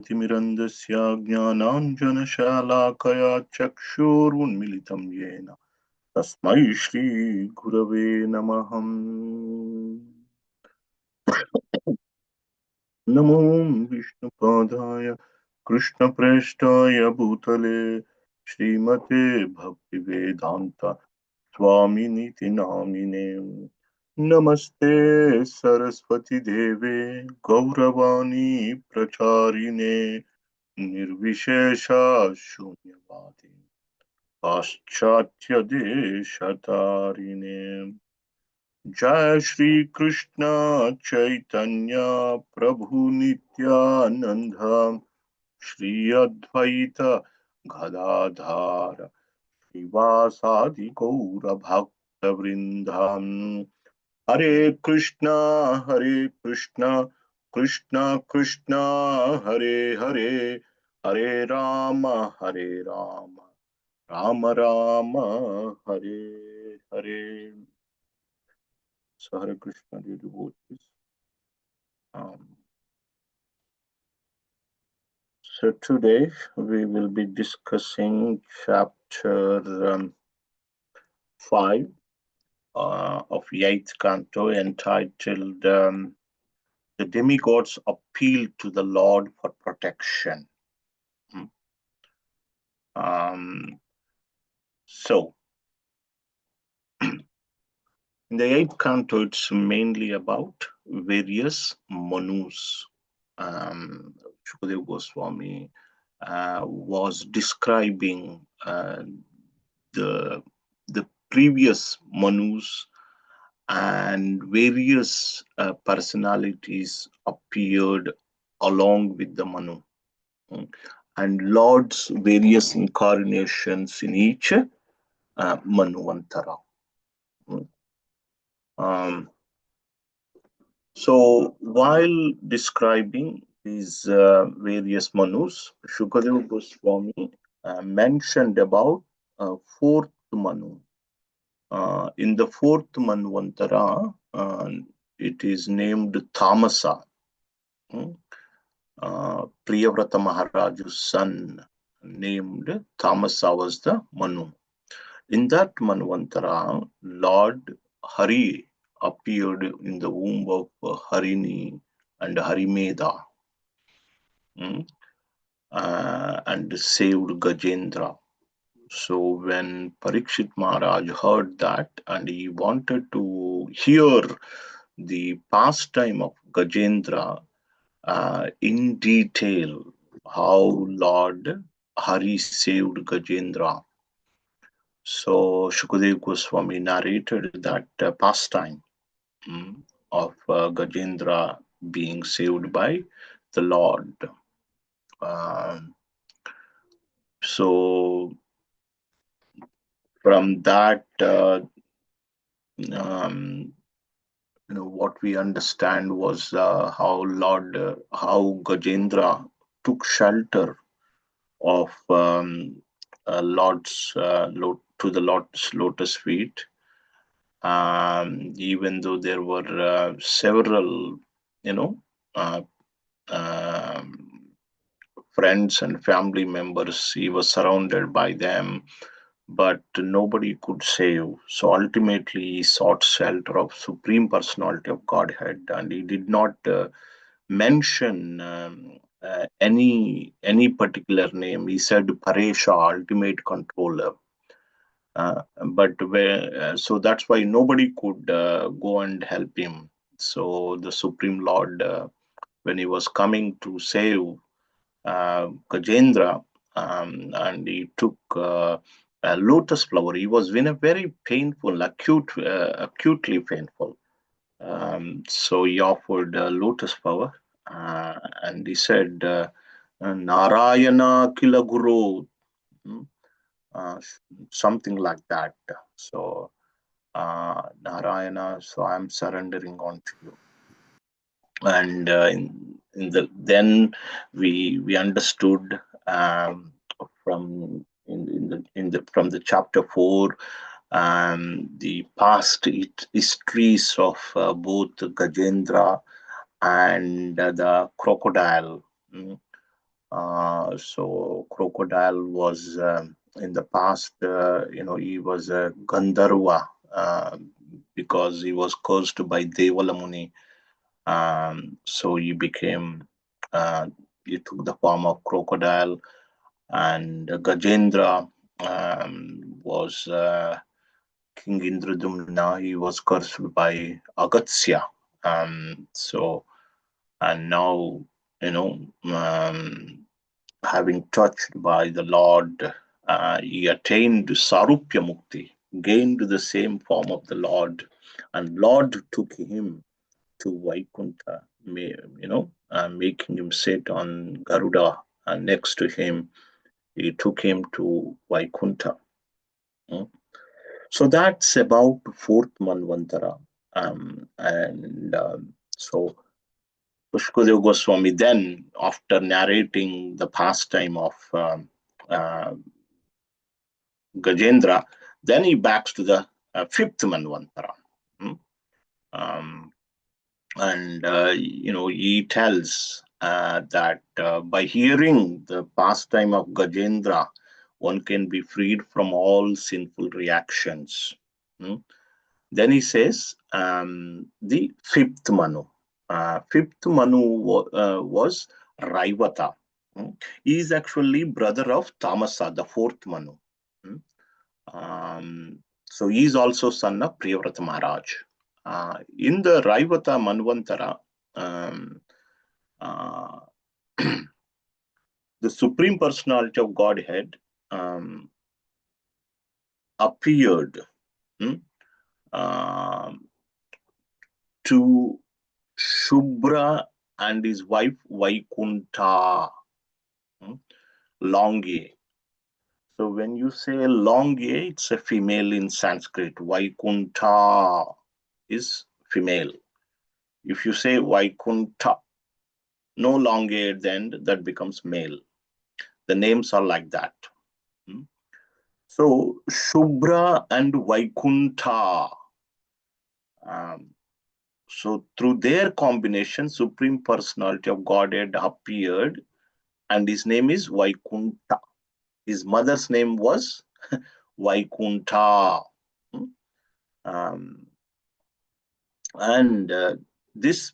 तिमिरन्दस्य ज्ञानाञ्जनशालाकया चक्षुरुन्मिलितं येन तस्मै श्रीगुरवे नमः। नमो विष्णुपादाय कृष्णप्रेष्ठाय भूतले श्रीमते भक्तिवेदान्त स्वामिनिति नामिने। नमस्ते सरस्वती देवे गौरवाणी प्रचारिणे निर्विशेषा शून्यवादी पाश्चात्य देशतारिणे। जय श्री कृष्ण चैतन्य प्रभु नित्यानंद श्री अद्वैत गदाधार श्रीवासादि गौर भक्त वृंदम। हरे कृष्णा कृष्णा कृष्णा हरे हरे, हरे Ram Ram Ram Hare Hare. So Hare Krishna, do you devote this? So today we will be discussing chapter 5 of 8th canto, entitled The Demigods Appeal to the Lord for Protection. So in the 8th canto, it's mainly about various manus. Shukadeva Goswami was describing the previous manus, and various personalities appeared along with the Manu, and Lord's various incarnations in each Manuvantara. So while describing these various Manus, Shukadeva Goswami mentioned about fourth Manu. In the fourth Manvantara, it is named Tamasa. Priyavrata Maharaja's son, named Tamasa, was the Manu. In that Manvantara, Lord Hari appeared in the womb of Harini and Harimeda, and saved Gajendra. So when Parikshit Maharaj heard that, and he wanted to hear the pastime of Gajendra in detail, how Lord Hari saved Gajendra. So Shukadeva Goswami narrated that pastime of Gajendra being saved by the Lord. So from that, what we understand was how Gajendra took shelter of to the Lord's lotus feet, even though there were several, uh, um, friends and family members. He was surrounded by them, but nobody could save. So ultimately, he sought shelter of Supreme Personality of Godhead, and he did not mention any particular name. He said Paresha, ultimate controller. So that's why nobody could go and help him. So the Supreme Lord, when he was coming to save Gajendra, and he took a lotus flower. He was in a very painful, acutely painful. So he offered a lotus flower, and he said, Narayana Kila Guru, uh, something like that. So, Narayana, so I'm surrendering on to you. And then we understood from from the chapter 4, the past histories of both Gajendra and the crocodile. So crocodile was in the past, he was a Gandharva because he was cursed by Devalamuni. So uh, he took the form of crocodile, and Gajendra was King Indradumna. He was cursed by Agatsya. And now, you know, having touched by the Lord, he attained Sarupya Mukti, gained the same form of the Lord, and Lord took him to Vaikuntha, making him sit on Garuda, and next to him, he took him to Vaikuntha. Mm. So that's about fourth Manvantara. So Pushkadev Goswami then, after narrating the pastime of uh, Gajendra, then he backs to the fifth Manvantara. Mm. Um, and he tells that by hearing the pastime of Gajendra, one can be freed from all sinful reactions. Mm. Then he says the fifth Manu. Fifth Manu was Raivata. Mm. He is actually brother of Tamasa, the fourth Manu. Mm. So he is also son of Priyavrata Maharaj. In the Raivata Manvantara, um, uh, the Supreme Personality of Godhead um, appeared mm, um, to Shubra and his wife Vaikunta, mm, long A. So when you say long A, it's a female in Sanskrit. Vaikunta is female. If you say Vaikunta, no long A at the end, that becomes male. The names are like that. Mm. So Shubra and Vaikunta. Um, so through their combination, Supreme Personality of Godhead appeared, and his name is Vaikunta. His mother's name was Vaikunta. Mm. Um, and this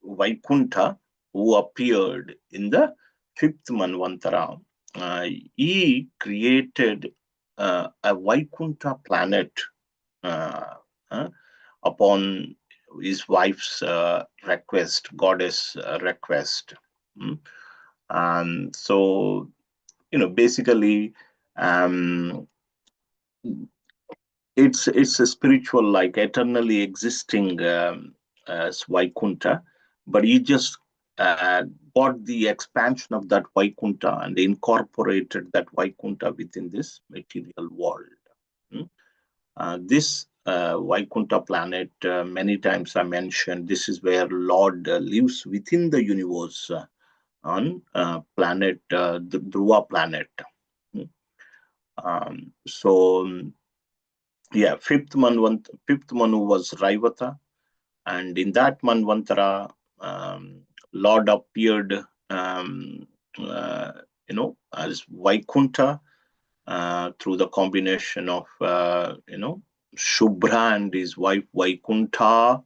Vaikunta, who appeared in the fifth Manvantara, uh, he created a Vaikunta planet uh, uh, upon his wife's request, goddess request. Mm. And so, basically, um, it's a spiritual, like eternally existing as Vaikunta, but he just got the expansion of that Vaikunta and incorporated that Vaikunta within this material world. Mm. This Vaikunta planet, many times I mentioned, this is where Lord lives within the universe on planet, the Dhruva planet. Mm. So yeah, fifth Manu was Raivata, and in that Manvantara, Lord appeared, uh, as Vaikunta through the combination of Shubhra and his wife Vaikunta,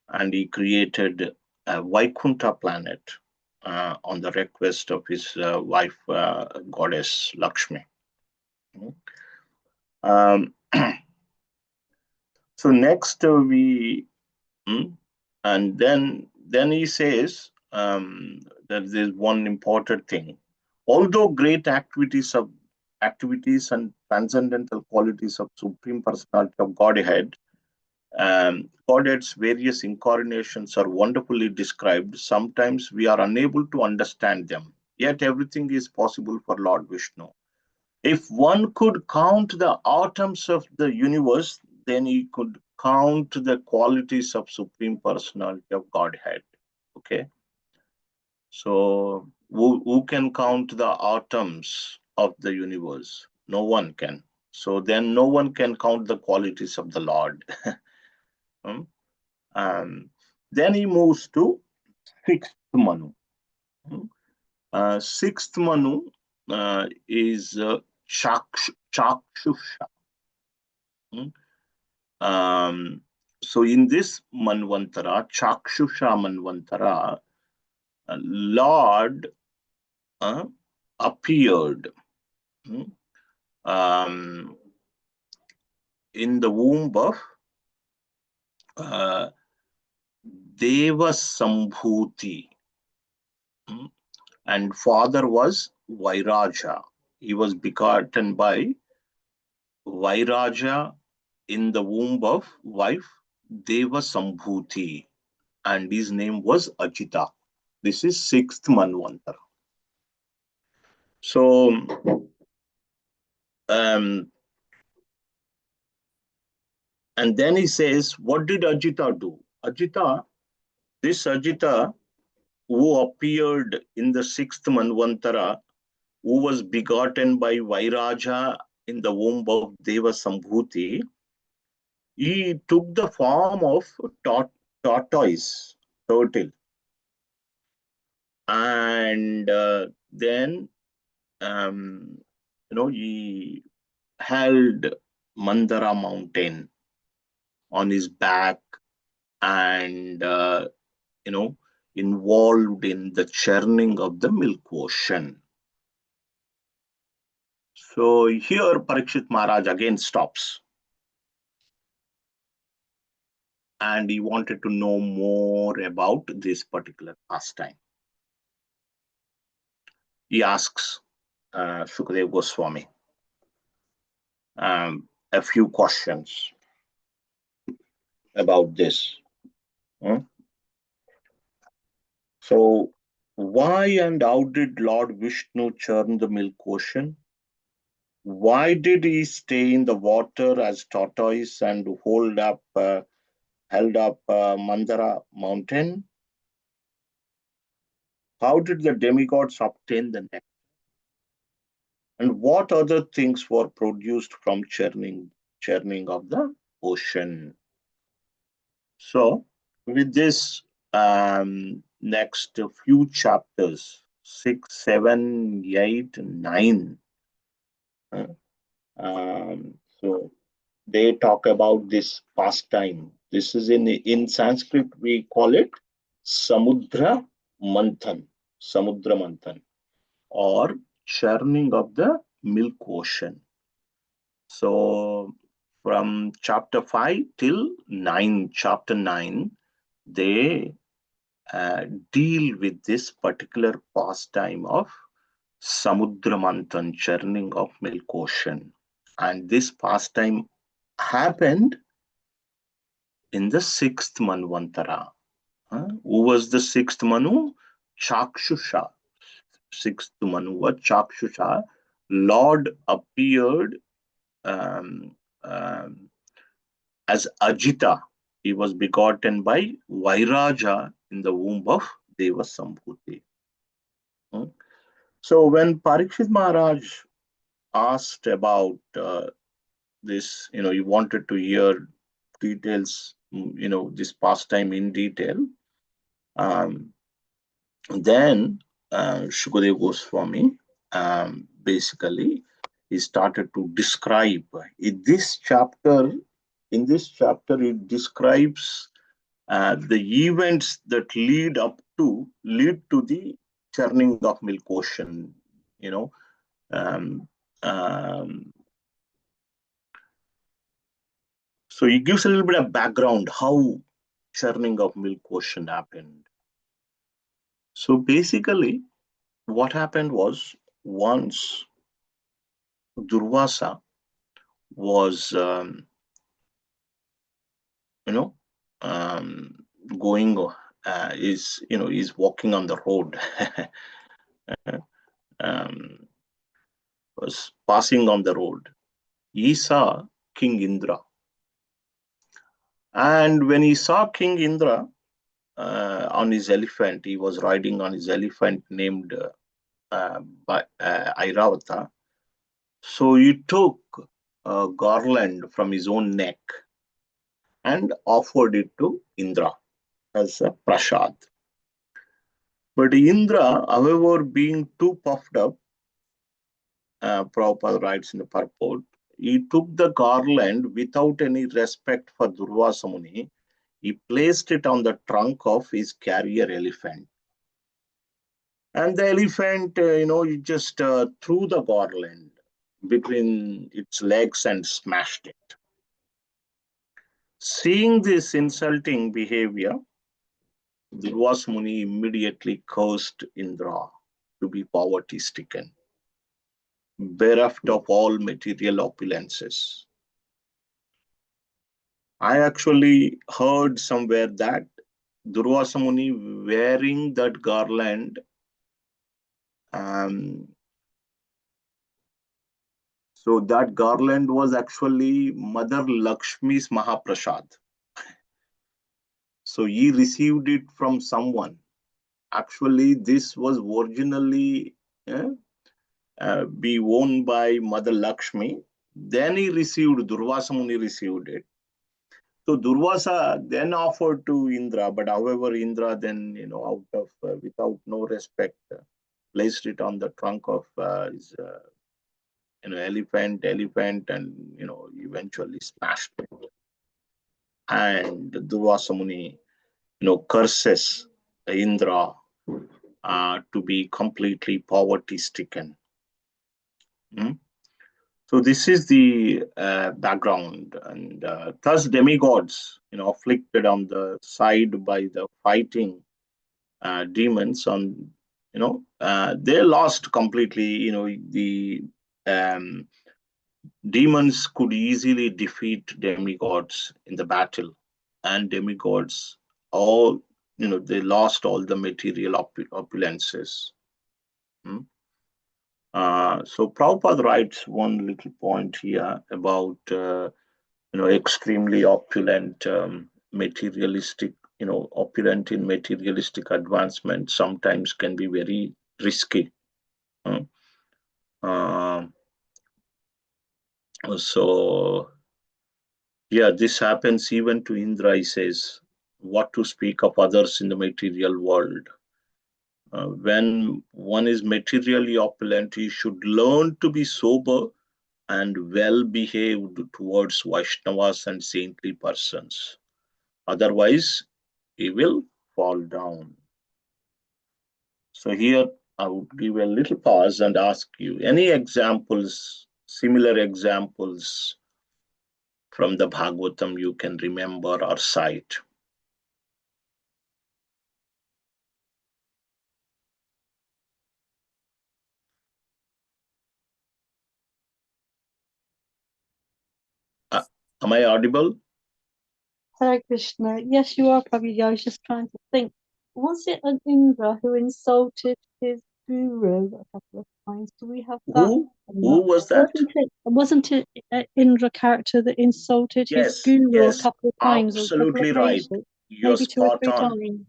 and he created a Vaikunta planet on the request of his wife, goddess Lakshmi. Um, so next we and then he says that there's one important thing. Although great activities and transcendental qualities of Supreme Personality of Godhead, Godhead's various incarnations are wonderfully described. Sometimes we are unable to understand them. Yet everything is possible for Lord Vishnu. If one could count the atoms of the universe, then he could count the qualities of Supreme Personality of Godhead. Okay. So who can count the atoms of the universe? No one can. So then no one can count the qualities of the Lord. um, then he moves to sixth Manu. Sixth Manu is Chakshusha. Hmm? Um, so in this Manvantara, Chakshusha Manvantara, Lord uh, appeared, hmm, um, in the womb of uh, Deva Sambhuti, hmm, and father was Vairaja. He was begotten by Vairaja in the womb of wife Deva Sambhuti, and his name was Ajita. This is sixth Manvantara. So, um, and then he says, what did Ajita do? This Ajita, who appeared in the sixth Manvantara, who was begotten by Vairaja in the womb of Deva Sambhuti, he took the form of tortoise, turtle, and then um, he held Mandara mountain on his back, and you know involved in the churning of the milk ocean. So here Parikshit Maharaj again stops, and he wanted to know more about this particular pastime. He asks Sukadeva Goswami a few questions about this. Hmm? So, why and how did Lord Vishnu churn the milk ocean? Why did he stay in the water as tortoise and held up Mandara mountain? How did the demigods obtain the nectar? And what other things were produced from churning of the ocean? So, with this, next few chapters, 6, 7, 8, 9, uh, so they talk about this pastime. This is in Sanskrit, we call it Samudra Manthan, Samudra Manthan, or churning of the milk ocean. So, from chapter 5 till 9, chapter 9, they uh, deal with this particular pastime of Samudra Manthan, churning of milk ocean. And this pastime happened in the sixth Manvantara. Who was the sixth Manu? Chakshusha. Sixth Manu was Chakshusha. Lord appeared um, um, as Ajita. He was begotten by Vairaja in the womb of Deva Sambhuti. Hmm? So when Parikshit Maharaj asked about this, he wanted to hear details, this pastime in detail. Um, then Shukadeva Goswami basically he started to describe in this chapter. In this chapter, it describes the events that lead to the churning of milk ocean. You know, um, um, so it gives a little bit of background how churning of milk ocean happened. So basically, what happened was once Durvasa was, you know, um, going, is walking on the road, um, was passing on the road. He saw King Indra, and when he saw King Indra on his elephant, he was riding on his elephant named Airavata. So he took a garland from his own neck and offered it to Indra as a prasad. But Indra, however, being too puffed up, Prabhupada writes in the purport, he took the garland without any respect for Durvasa Muni. He placed it on the trunk of his carrier elephant. And the elephant, he just threw the garland between its legs and smashed it. Seeing this insulting behavior, Durvasa Muni immediately cursed Indra to be poverty stricken, bereft of all material opulences. I actually heard somewhere that Durvasa Muni wearing that garland, um, so that garland was actually Mother Lakshmi's Mahaprasad. So he received it from someone. Actually, this was originally eh, be worn by Mother Lakshmi. Then he received, Durvasa Muni received it. So Durvasa then offered to Indra, but however, Indra then, out of, without no respect, placed it on the trunk of his, elephant, and, eventually smashed it. And Durvasa Muni, curses Indra to be completely poverty stricken. Mm? So this is the background, and thus demigods, afflicted on the side by the fighting demons, they lost completely. The um, demons could easily defeat demigods in the battle, and demigods all, they lost all the material opulences. Hmm? So Prabhupada writes one little point here about extremely opulent, materialistic, opulent in materialistic advancement sometimes can be very risky. uh, uh, so yeah, this happens even to Indra. He says, what to speak of others in the material world. When one is materially opulent, he should learn to be sober and well behaved towards Vaishnavas and saintly persons. Otherwise, he will fall down. So, here I would give a little pause and ask you any examples, similar examples from the Bhagavatam you can remember or cite. Uh, am I audible? Hare Krishna. Yes, you are, Prabhuji. I was just trying to think. Was it an Indra who insulted his guru a couple of times? Do we have that? Who was that? Wasn't it an Indra character that insulted his Yes, guru a yes, couple of times on a couple of absolutely right. occasions? You're Maybe two or spot three on. times.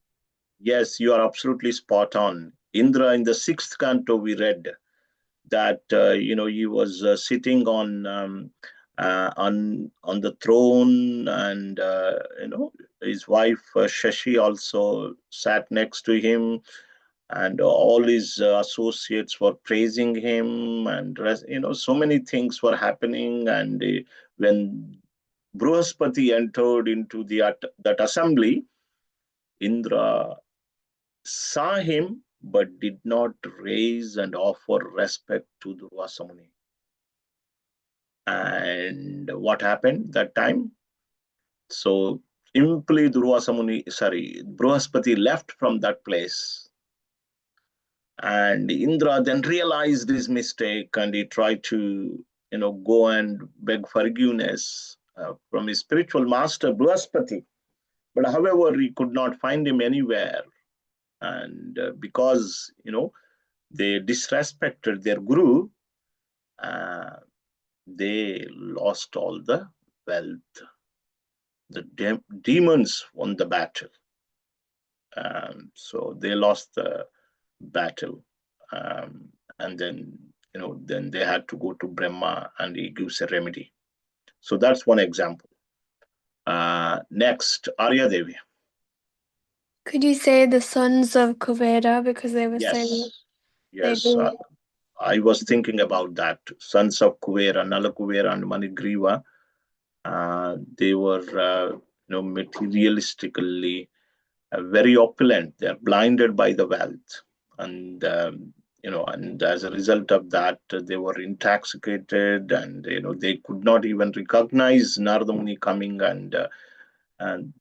Yes, you are absolutely spot on. Indra, in the sixth canto, we read that he was sitting on the throne, and his wife Shashi also sat next to him, and all his associates were praising him, and so many things were happening. And when Bruhaspati entered into that assembly, Indra saw him but did not raise and offer respect to Durvasa Muni. And what happened that time? So simply Bruhaspati left from that place. And Indra then realized his mistake, and he tried to, go and beg forgiveness from his spiritual master, Bruhaspati. But however, he could not find him anywhere. And because, they disrespected their guru, uh, they lost all the wealth. The demons won the battle. So they lost the battle. And then, then they had to go to Brahma, and he gives a remedy. So that's one example. Next, Arya Devi. Could you say the sons of Kuvera because they were saying Yes, they yes. do? I was thinking about that. Sons of Kuvera, Nala Kuvera, and Manigriva. They were, materialistically very opulent. They're blinded by the wealth, and and as a result of that, they were intoxicated, and they could not even recognize Narada Muni coming, and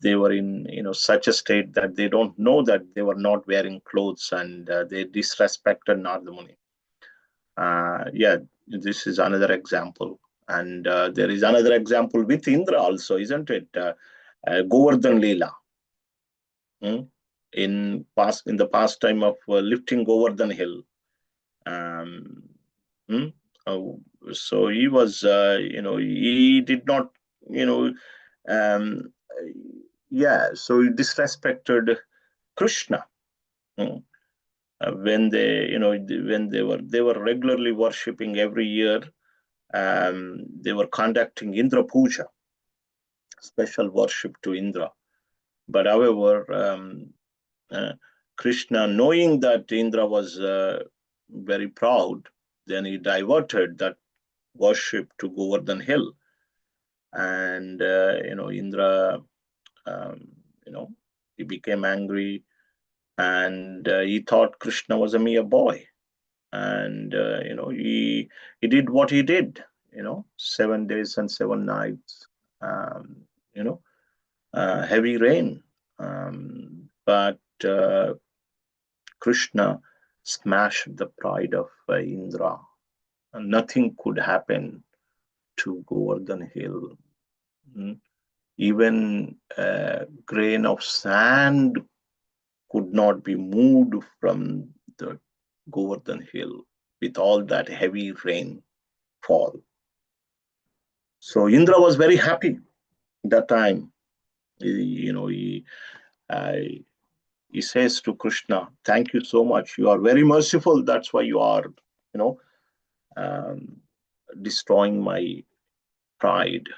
they were in such a state that they don't know that they were not wearing clothes, and they disrespected Narada Muni. Yeah, this is another example, and there is another example with Indra also, isn't it? Govardhan Leela. Hmm? In the pastime of lifting Govardhan Hill. Um, hmm? uh, so he was, he did not, you know, um, yeah. So he disrespected Krishna. Hmm? When they were regularly worshipping every year. They were conducting Indra Puja, special worship to Indra. But however, uh, Krishna, knowing that Indra was very proud, then he diverted that worship to Govardhan Hill, and Indra, um, you know, he became angry, and he thought Krishna was a mere boy, and he did what he did. 7 days and 7 nights. Um, you know, heavy rain, but Krishna smashed the pride of Indra. Nothing could happen to Govardhan Hill. Mm. Even a grain of sand could not be moved from the Govardhan Hill with all that heavy rainfall. So Indra was very happy that time. Uh, he says to Krishna, "Thank you so much. You are very merciful. That's why you are, you know, um, destroying my pride."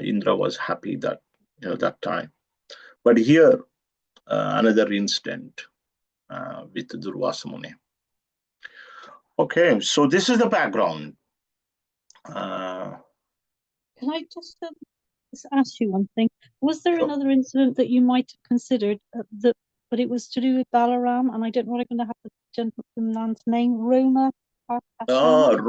Indra was happy that time. But here, another incident with Durvasa Muni. Okay, so this is the background. Uh, Can I just ask you one thing? Was there sure. another incident that you might have considered but it was to do with Balaram, and I don't know what I'm going to have the gentleman's name, Roma Pashan, with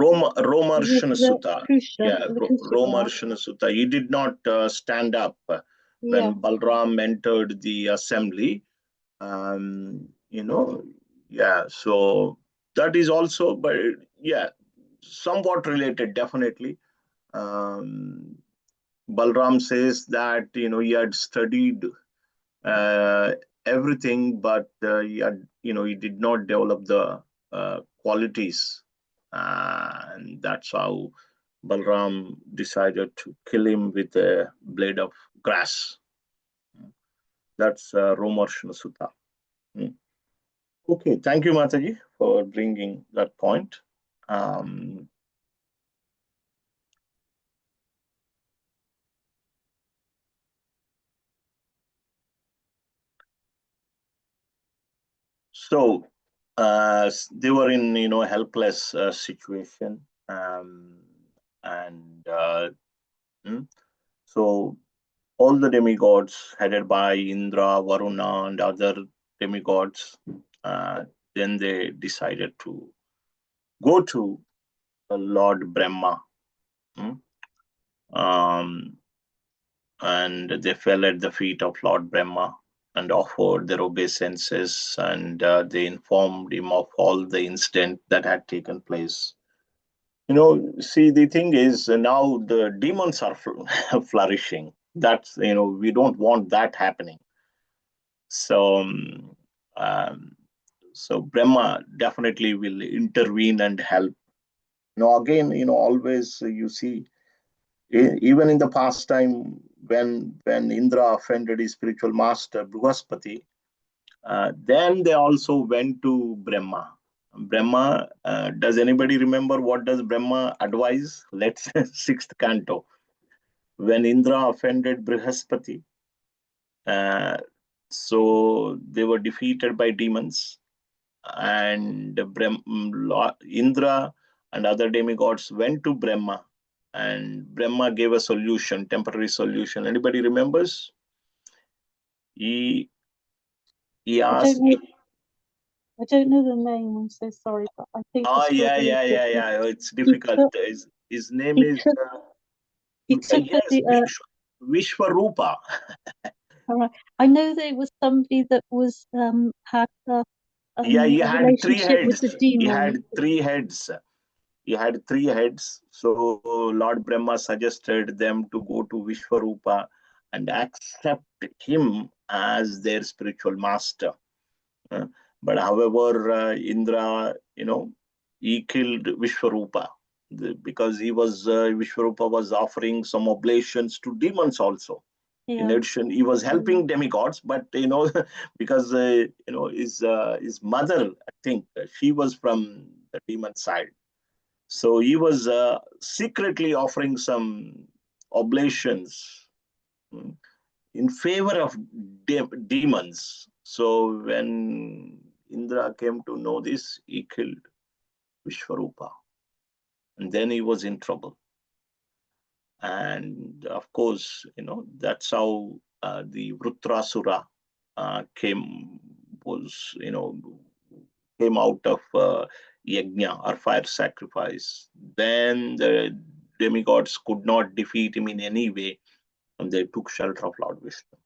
Romarshana the Sutta. Kusha, Yeah, the Kushika. Romarshana Sutta. He did not stand up Yeah, when Balram entered the assembly. Um, you know, yeah, so that is also, but yeah, somewhat related, definitely. Um, Balram says that, he had studied uh, everything, but he did not develop the qualities, and that's how Balram decided to kill him with a blade of grass. That's Romarshana Sutta. Mm. Okay, thank you, Mataji, for bringing that point. Um, so they were in helpless situation, and mm, so all the demigods headed by Indra, Varuna, and other demigods, uh, then they decided to go to Lord Brahma. mm, Um, and they fell at the feet of Lord Brahma and offered their obeisances, and they informed him of all the incident that had taken place. See, the thing is, now the demons are flourishing. That's, we don't want that happening. So, um, so Brahma definitely will intervene and help. Again, always you see, even in the past time when Indra offended his spiritual master Brihaspati, then they also went to Brahma. Brahma, does anybody remember what does Brahma advise? Let's sixth canto. When Indra offended Brihaspati, uh, So they were defeated by demons, and Indra and other demigods went to Brahma, and Brahma gave a solution, temporary solution. Anybody remembers? He he I asked. don't know. I don't know the name. I'm so sorry, but I think the Oh, yeah, story is yeah, that yeah, yeah. It's he difficult. took His name he is took he took yes, the Vishwarupa. all right. I know that it was somebody that was had Yeah, he a had three relationship with heads. the He had demon. three heads. He had three heads. So Lord Brahma suggested them to go to Vishwarupa and accept him as their spiritual master. Uh, but however, Indra, he killed Vishwarupa because Vishwarupa was offering some oblations to demons also. In Yeah. addition, he was helping demigods, but because his mother, I think, she was from the demon side, so he was secretly offering some oblations, mm, in favor of demons. So when Indra came to know this, he killed Vishwarupa, and then he was in trouble. And of course, that's how the Vrutrasura came was came out of yajna or fire sacrifice. Then the demigods could not defeat him in any way, and they took shelter of Lord Vishnu.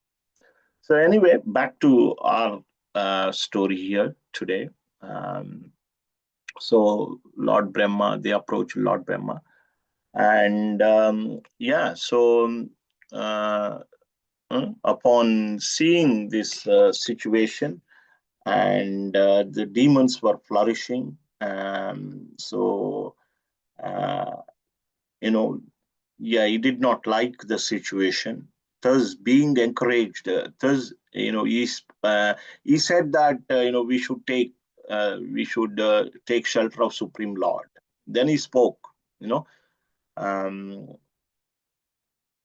So anyway, back to our story here today. Um, so Lord Brahma, they approached Lord Brahma, and yeah, so uh, upon seeing this situation, and the demons were flourishing, so uh, you know yeah, he did not like the situation, thus being encouraged, thus he said that we should take shelter of Supreme Lord. Then he spoke, you know um,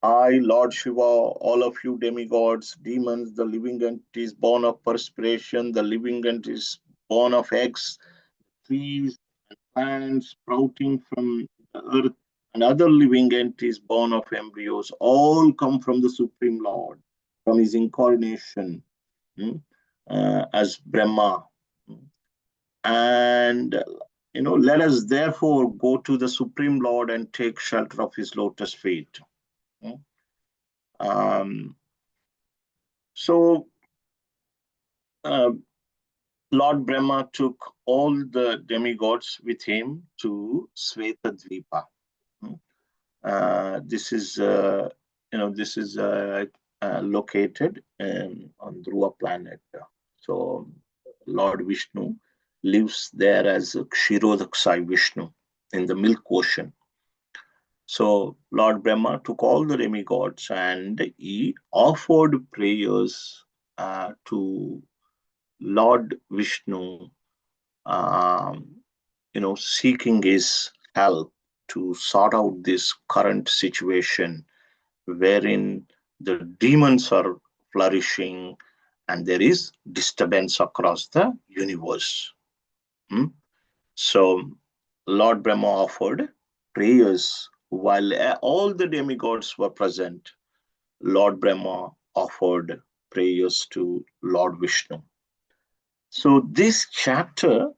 I, Lord Shiva, all of you demigods, demons, the living entities born of perspiration, the living entities born of eggs, trees, plants sprouting from the earth, and other living entities born of embryos, all come from the Supreme Lord, from his incarnation, mm, as Brahma. And let us therefore go to the Supreme Lord and take shelter of his lotus feet. Mm. Um, so uh, Lord Brahma took all the demigods with him to Svetadvipa. Mm. This is located on Dhruva planet. So Lord Vishnu lives there as Kshirodaksai Vishnu in the Milk Ocean. So Lord Brahma took all the demigods and he offered prayers to Lord Vishnu, um, seeking his help to sort out this current situation wherein the demons are flourishing and there is disturbance across the universe. Hmm? So, Lord Brahma offered prayers while all the demigods were present. Lord Brahma offered prayers to Lord Vishnu. So, this chapter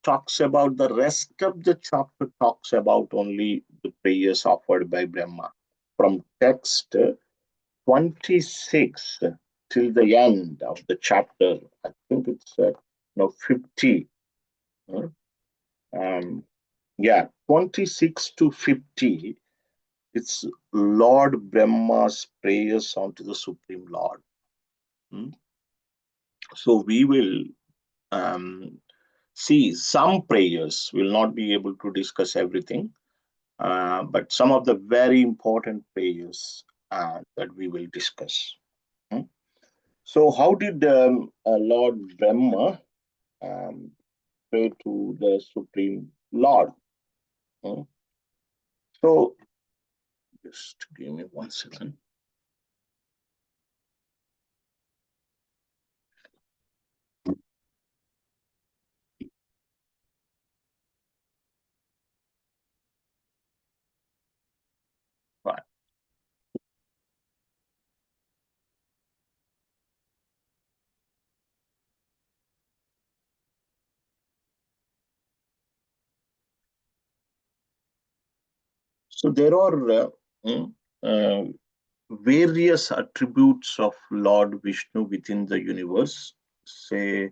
talks about the rest of the chapter, talks about only the prayers offered by Brahma. From text 26 till the end of the chapter, I think it's 50. uh, Um, yeah, 26 to 50, it's Lord Brahma's prayers unto the Supreme Lord. Hmm? So we will um, see some prayers. We'll not be able to discuss everything, but some of the very important prayers that we will discuss. Hmm? So, how did Lord Brahma um, pray to the Supreme Lord? Hmm? So, just give me 1 second. So there are mm, uh, various attributes of Lord Vishnu within the universe. Say,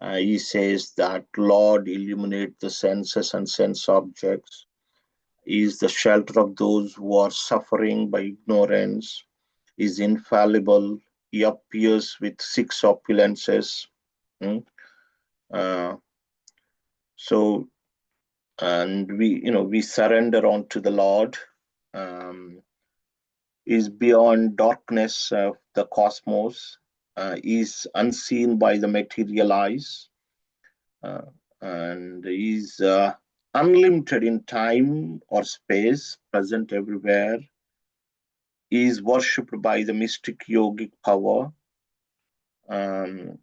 he says that Lord illuminate the senses and sense objects. He is the shelter of those who are suffering by ignorance. He is infallible. He appears with six opulences. mm, Uh, so, and we surrender onto the Lord. Um, is beyond darkness of the cosmos, is unseen by the material eyes, uh, and is unlimited in time or space, present everywhere, is worshipped by the mystic yogic power. Um,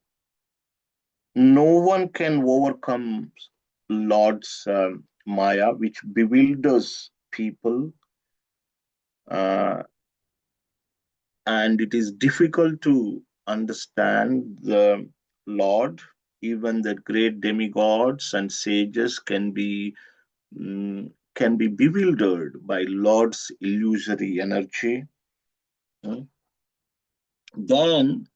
no one can overcome Lord's Maya, which bewilders people, uh, and it is difficult to understand the Lord. Even the great demigods and sages can be bewildered by Lord's illusory energy. Mm. Then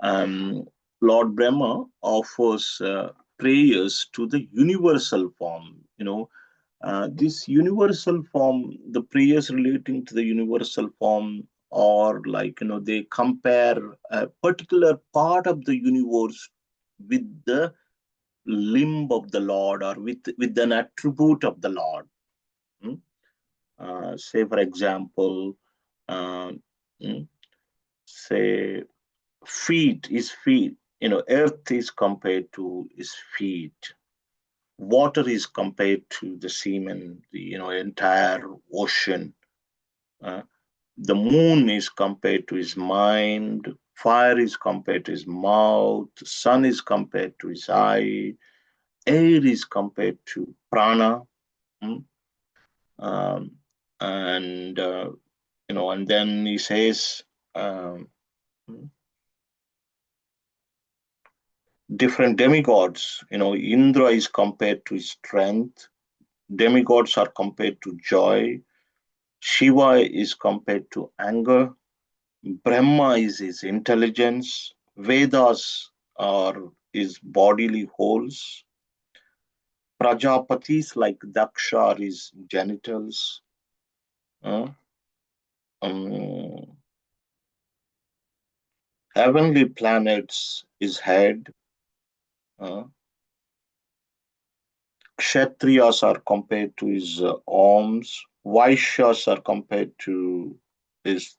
um, Lord Brahma offers prayers to the universal form. This universal form, the prayers relating to the universal form, or like they compare a particular part of the universe with the limb of the Lord, or with an attribute of the Lord. Hmm? Say, for example, um, hmm, say feet. Earth is compared to his feet. Water is compared to the semen, the entire ocean. Uh, the moon is compared to his mind. Fire is compared to his mouth. Sun is compared to his eye. Air is compared to prana. mm, Um, and and then he says um, mm, different demigods. Indra is compared to his strength. Demigods are compared to joy. Shiva is compared to anger. Brahma is his intelligence. Vedas are his bodily wholes. Prajapatis like Daksha are his genitals. Uh, um, heavenly planets his head. Uh, Kshatriyas are compared to his arms. Vaishyas are compared to his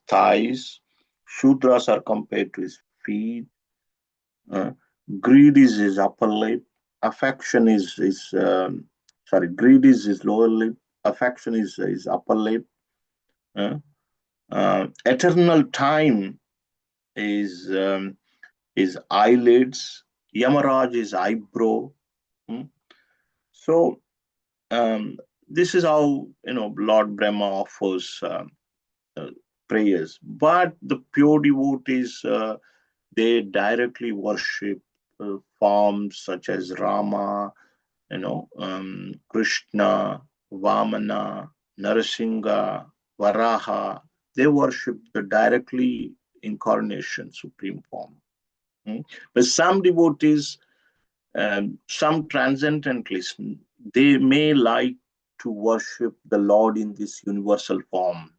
thighs. Shudras are compared to his feet. Uh, greed is his upper lip. Affection is sorry. Greed is his lower lip. Affection is his upper lip. Uh, eternal time is his eyelids. Yamaraj is eyebrow. Hmm? So um, this is how Lord Brahma offers uh, prayers. But the pure devotees, they directly worship forms such as Rama, Krishna, Vamana, Narasimha, Varaha. They worship the directly incarnation, supreme form. Mm. But some devotees, some transcendentalists, they may like to worship the Lord in this universal form.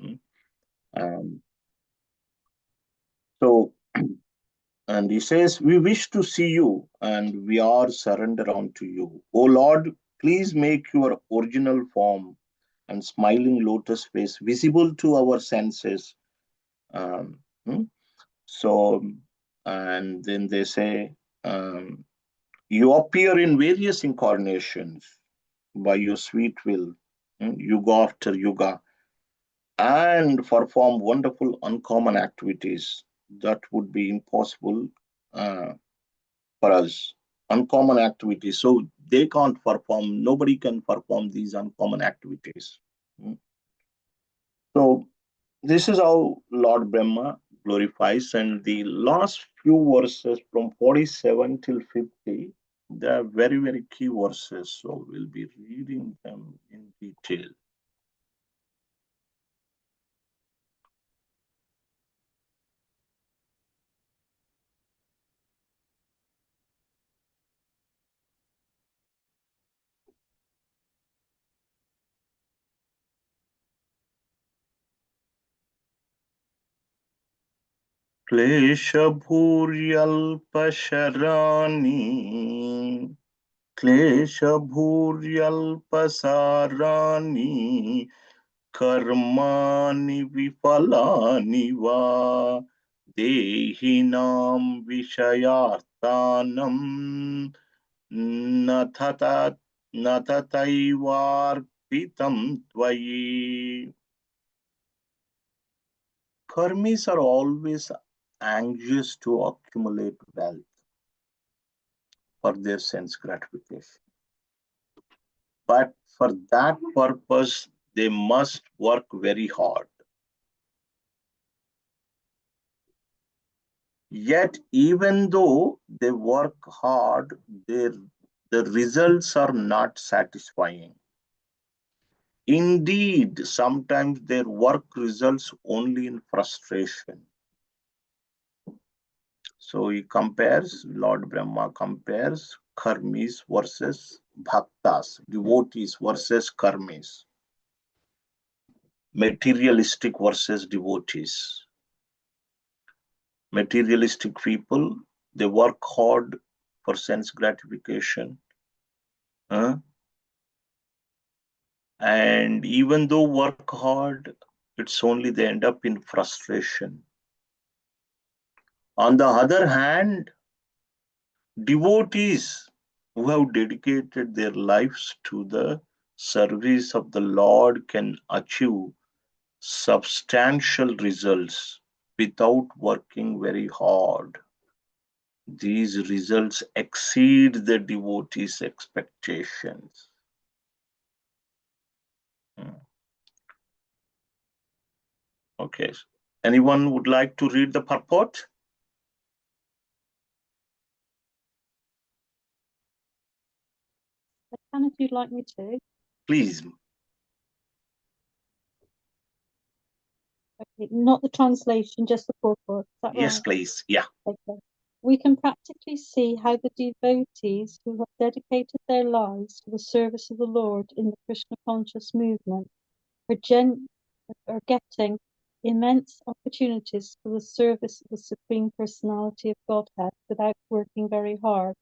Mm. Um, so, and he says, we wish to see you and we are surrendered unto you. O Lord, please make your original form and smiling lotus face visible to our senses. Um, hmm? So, and then they say, um, you appear in various incarnations by your sweet will, yuga after yuga, and perform wonderful, uncommon activities that would be impossible uh, for us. Uncommon activities. So they can't perform, nobody can perform these uncommon activities. Mm. So this is how Lord Brahma glorifies, and the last few verses from 47 till 50, they are very, very key verses. So we'll be reading them in detail. क्लेशभूर्यल्पशराणि क्लेशभूर्यल्पसाराणि कर्माणि विफलानि वा देहिनां विषयार्थानं न तथैवार्पितं त्वयि. Karmis are always anxious to accumulate wealth for their sense gratification. But for that purpose, they must work very hard. Yet, even though they work hard, the results are not satisfying. Indeed, sometimes their work results only in frustration. So he compares, Lord Brahma compares karmis versus bhaktas, devotees versus karmis, materialistic versus devotees. Materialistic people, they work hard for sense gratification. And even though work hard, it's only they end up in frustration. On the other hand, devotees who have dedicated their lives to the service of the Lord can achieve substantial results without working very hard. These results exceed the devotees' expectations. Okay. Anyone would like to read the purport? I can if you'd like me to. Please. Okay, not the translation, just the purport. Is that Yes, right? please. Yeah. Okay. We can practically see how the devotees who have dedicated their lives to the service of the Lord in the Krishna conscious movement are getting immense opportunities for the service of the Supreme Personality of Godhead without working very hard.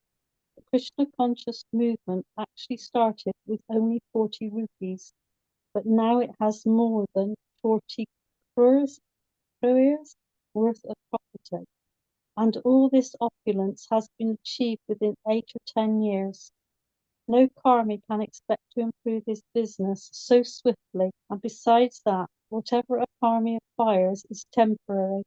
The Krishna conscious movement actually started with only 40 rupees, but now it has more than 40 crores worth of property. And all this opulence has been achieved within 8 or 10 years. No karmi can expect to improve his business so swiftly, and besides that, whatever a karmi acquires is temporary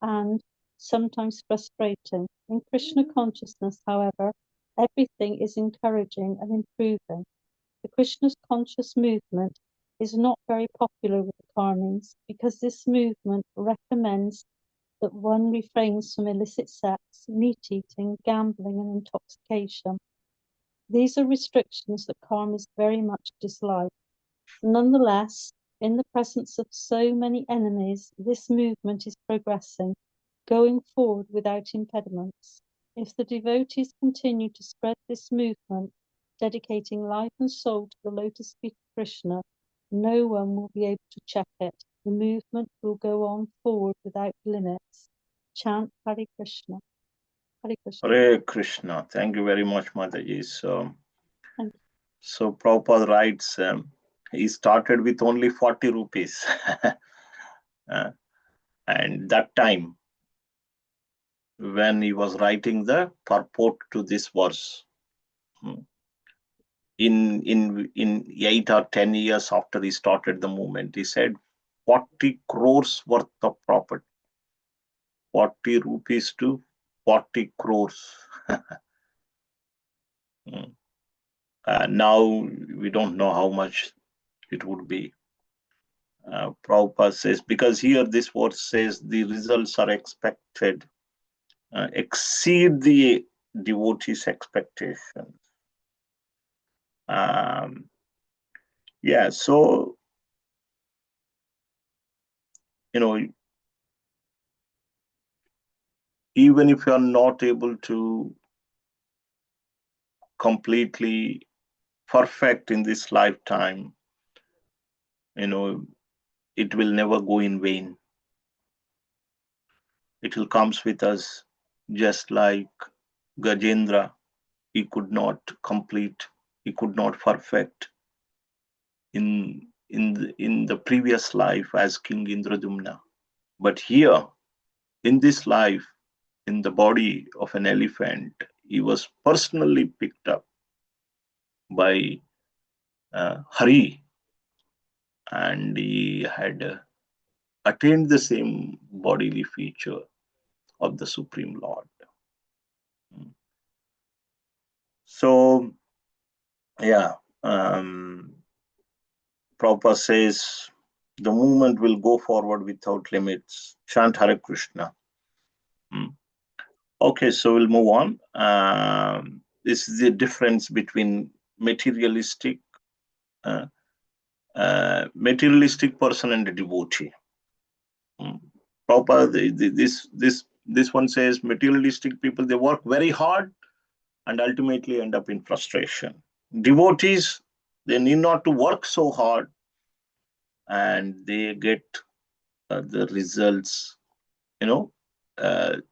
and sometimes frustrating. In Krishna consciousness, however, everything is encouraging and improving. The Krishna conscious movement is not very popular with the karmis because this movement recommends that one refrains from illicit sex, meat eating, gambling, and intoxication. These are restrictions that karmas very much dislike. Nonetheless, in the presence of so many enemies, this movement is progressing, going forward without impediments. If the devotees continue to spread this movement, dedicating life and soul to the lotus feet of Krishna, no one will be able to check it. The movement will go on forward without limits. Chant Hare Krishna. Hare Krishna. Hare Krishna. Thank you very much, Mataji. Thank you. So Prabhupada writes, he started with only 40 rupees. And that time, when he was writing the purport to this verse, in 8 or 10 years after he started the movement, he said 40 crores worth of property. 40 rupees to 40 crores. Now we don't know how much it would be. Prabhupada says, because here this verse says the results are expected, exceed the devotees' expectations. Yeah, so, even if you are not able to completely perfect in this lifetime, it will never go in vain. It will comes with us, just like Gajendra. He could not complete, he could not perfect in the previous life as King Indradumna. But here, in this life, in the body of an elephant, he was personally picked up by Hari, and he had attained the same bodily feature of the Supreme Lord. So, yeah, Prabhupada says the movement will go forward without limits. Chant Hare Krishna. Okay, so we'll move on. This is the difference between materialistic materialistic person and a devotee. Prabhupada, this one says materialistic people, they work very hard and ultimately end up in frustration. Devotees, they need not to work so hard and they get the results, you know, that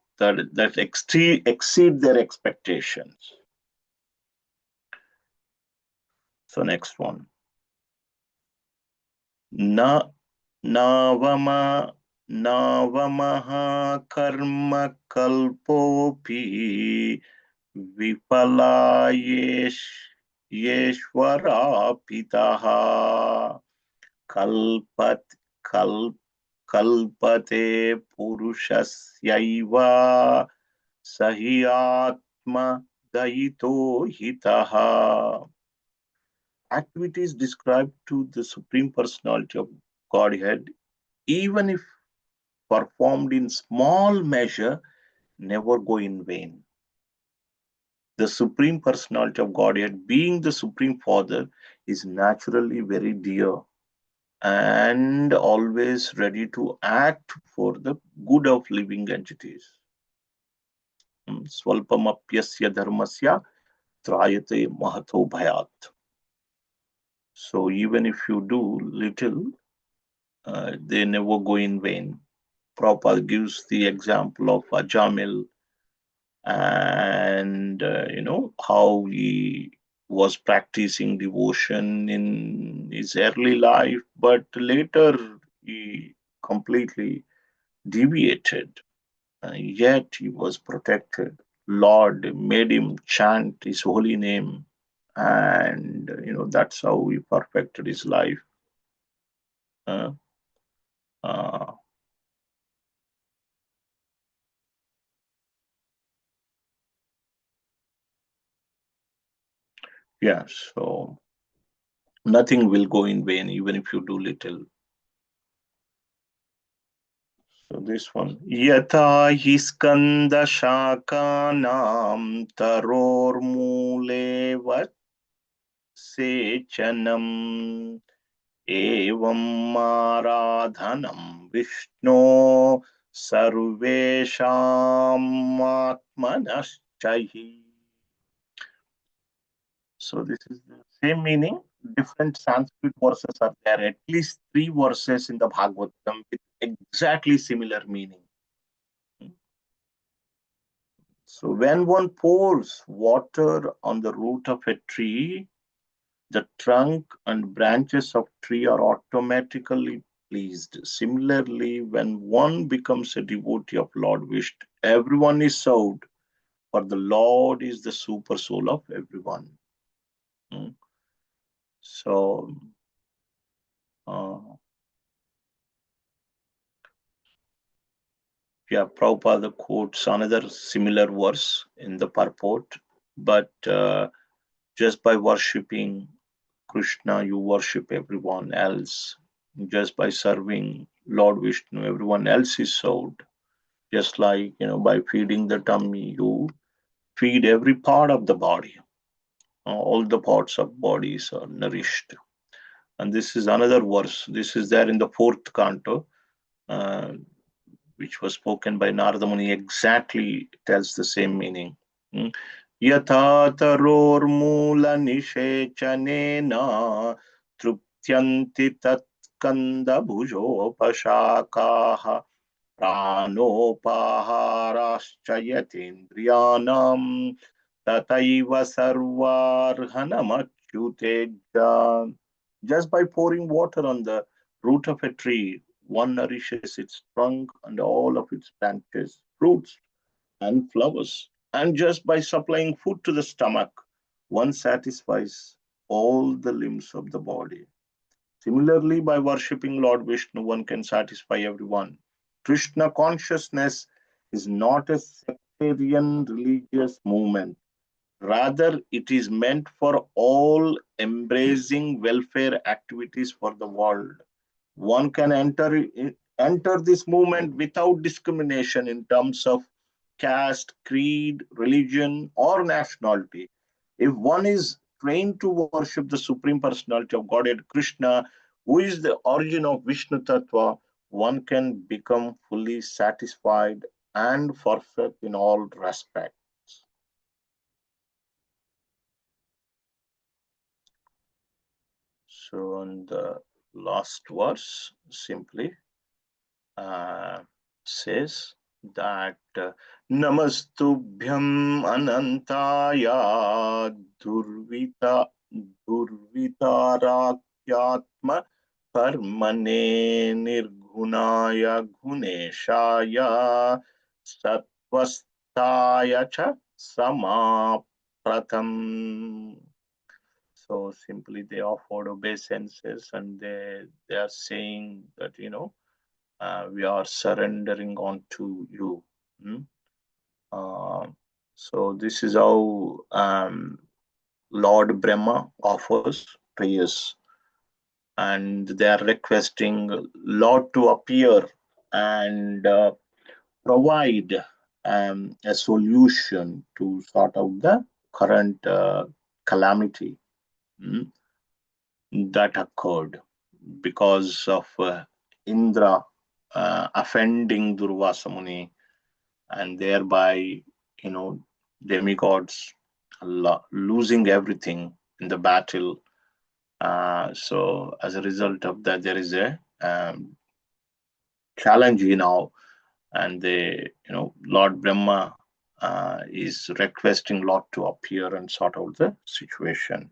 exceed their expectations. So next one. Na Navama Navamaha Karma Kalpopi Vipalayesh Yeshwara Pitaha Kalpat Kalp Kalpate Purushasya Sahyatma Dayito Hitaha. Activities described to the Supreme Personality of Godhead, even if performed in small measure, never go in vain. The Supreme Personality of Godhead, being the Supreme Father, is naturally very dear and always ready to act for the good of living entities. Swalpamapyasya dharmasya trayate mahato bhayat. So even if you do little, they never go in vain. Prabhupada gives the example of Ajamil and how he was practicing devotion in his early life, but later he completely deviated. Yet he was protected. Lord made him chant his holy name, and that's how he perfected his life. Uh, uh, yeah, so nothing will go in vain, even if you do little. So this one, yatha hi skanda shakanam taror mule vat sechanam evam maradhanam vishno sarvesham atmanaschahi. So this is the same meaning. Different Sanskrit verses are there. At least 3 verses in the Bhagavatam with exactly similar meaning. So when one pours water on the root of a tree, the trunk and branches of tree are automatically pleased. Similarly, when one becomes a devotee of Lord Vishnu, everyone is served, for the Lord is the super soul of everyone. So, uh, yeah, Prabhupada quotes another similar verse in the purport, but just by worshipping Krishna, you worship everyone else. Just by serving Lord Vishnu, everyone else is served. Just like, by feeding the tummy, you feed every part of the body. All the parts of bodies are nourished. And this is another verse. This is there in the fourth canto, uh, which was spoken by Narada Muni, exactly tells the same meaning. Yatha tarormula nishechanena truptyanti tatkanda bhujopashakaha प्राणोपाहाराश्च यतीन्द्रियाणां तथैव सर्वार्हणमच्युतेज्य. Just by pouring water on the root of a tree, one nourishes its trunk and all of its branches, fruits, and flowers. And just by supplying food to the stomach, one satisfies all the limbs of the body. Similarly, by worshipping Lord Vishnu, one can satisfy everyone. Krishna consciousness is not a sectarian religious movement. Rather, it is meant for all embracing welfare activities for the world. One can enter this movement without discrimination in terms of caste, creed, religion, or nationality. If one is trained to worship the Supreme Personality of Godhead Krishna, who is the origin of Vishnu Tattva, one can become fully satisfied and perfect in all respects. So, on the last verse, simply says that Namastubhyam Anantaya Durvitarakyatma Karmane Nirgunaya Guneshaya Satvastaya Cha Samapratam. So simply they offered obeisances and they are saying that, we are surrendering on to you. Hmm? So this is how Lord Brahma offers prayers, and they are requesting Lord to appear and provide a solution to sort out the current calamity. Hmm, that occurred because of Indra offending Durvasa Muni, and thereby, demigods losing everything in the battle. So as a result of that, there is a challenge now, and Lord Brahma is requesting Lord to appear and sort out the situation.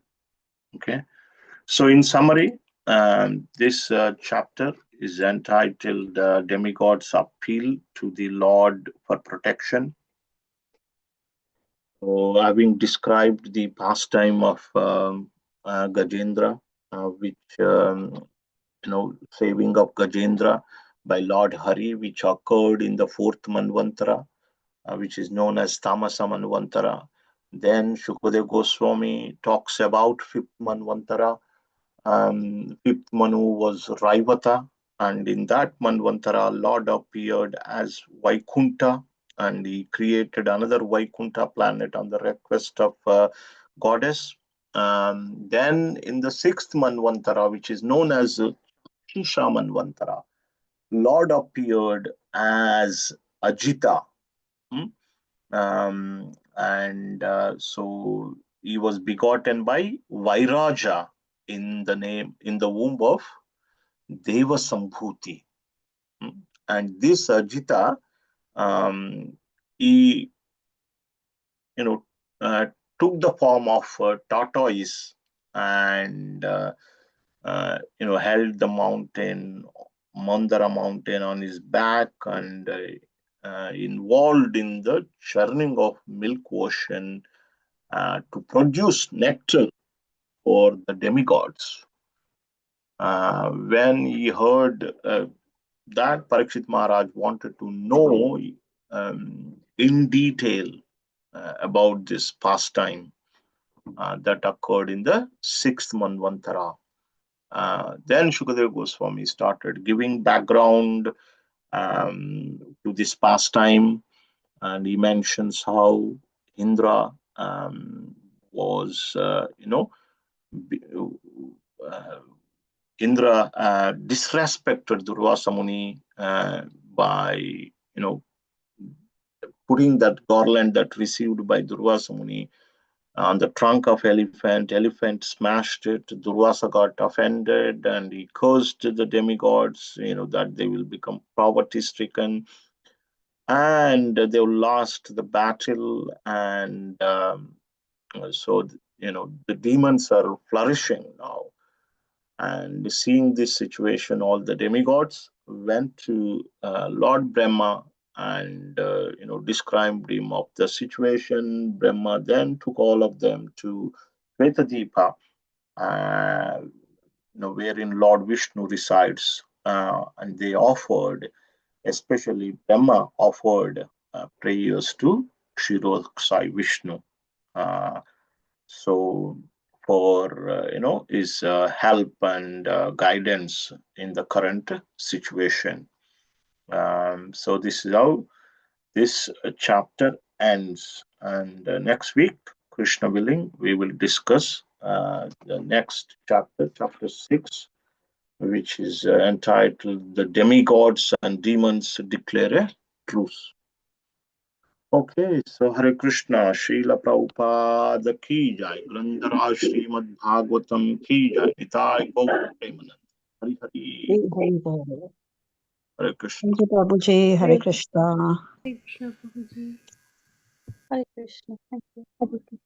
Okay. So, in summary, this chapter is entitled Demigod's Appeal to the Lord for Protection. So, having described the pastime of Gajendra, which, saving of Gajendra by Lord Hari, which occurred in the fourth Manvantara, which is known as Tamasa Manvantara. Then Shukadev Goswami talks about fifth Manvantara. Fifth Manu was Raivata, and in that Manvantara, Lord appeared as Vaikunta, and he created another Vaikunta planet on the request of goddess. Then in the sixth Manvantara, which is known as Shisha Manvantara, Lord appeared as Ajita. Hmm? And so he was begotten by Vairaja in the womb of Deva Sambhuti. And this Ajita, he you know uh, took the form of a tortoise, and held the mountain, Mandara mountain, on his back, and involved in the churning of milk ocean to produce nectar for the demigods. When he heard that, Parikshit Maharaj wanted to know in detail about this pastime that occurred in the sixth Manvantara. Then Shukadeva Goswami started giving background to this pastime, and he mentions how Indra was, uh, Indra disrespected Durvasa Muni by, putting that garland that received by Durvasa Muni on the trunk of elephant. Elephant smashed it. Durvasa got offended and he cursed the demigods, that they will become poverty stricken. And they lost the battle. And so, the demons are flourishing now. And seeing this situation, all the demigods went to Lord Brahma and described him of the situation. Brahma then took all of them to Svetadipa, uh, wherein Lord Vishnu resides, and they offered, especially Brahma offered prayers to Kshirodsai Vishnu. Uh, so for his help and guidance in the current situation. So this is how this chapter ends, and next week, Krishna willing, we will discuss the next chapter, chapter 6, which is entitled "The Demigods and Demons Declare a Truce." Okay, so Hare Krishna, Srila Prabhupada ki jai, Grandhara Srimad Bhagavatam ki jai, Nitai Gaur Premanand. Hari Hari, Hari Bol. Hare Krishna. Thank you, Prabhuji. Hare Krishna. Hare Krishna, Prabhuji. Hare Krishna. Thank you.